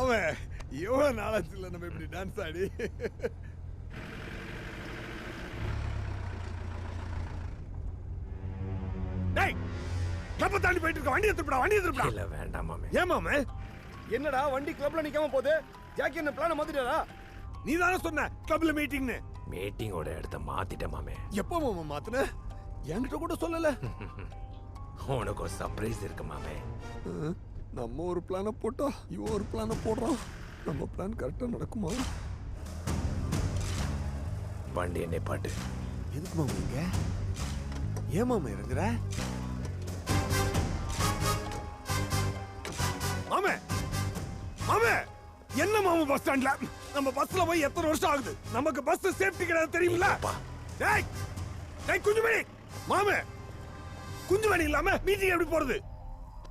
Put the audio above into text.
மாமே எவ்வளவு நாளாச்சுல நம்ம இப்படி டான்ஸ் ஆடி. டேய் கிளப்ப தாண்டி போயிட்டு இருக்க, வண்டி எடுத்துடா, வண்டி எடுத்துடா. இல்ல வேண்டாம் மாமே. ஏன் மாமே? என்னடா வண்டி கிளப்ல நிக்காம போகுது? ஜாக்கி என்ன பிளான மாத்திட்டாரா? நீ தானே சொன்ன கிளப்ல மீட்டிங்னு. மீட்டிங்கோட இடத்த மாத்திட்டேன் மாமே. எப்போ மாமா மாத்துன? என்கிட்ட கூட சொல்லல. உனக்கு ஒரு சர்ப்ரைஸ் இருக்கு மாமே. நம்ம ஒரு பிளான போட்டா இவன் ஒரு பிளான போடுறான். நம்ம பிளான் கரெக்டா நடக்குமா? வண்டி என்னை பாட்டு. எதுக்கு மாமா இங்க? ஏன் மாமா இறங்குற? மாமே மாமே என்ன மாமா பஸ் ஸ்டாண்ட்ல? நம்ம பஸ்ல போய் எத்தனை வருஷம் ஆகுது? நமக்கு பஸ் சேஃப்டி கிடையாது தெரியுமில்ல? டேய் டேய் குஞ்சுமணி மாமே, குஞ்சுமணி இல்லாம மீட்டிங் எப்படி போறது?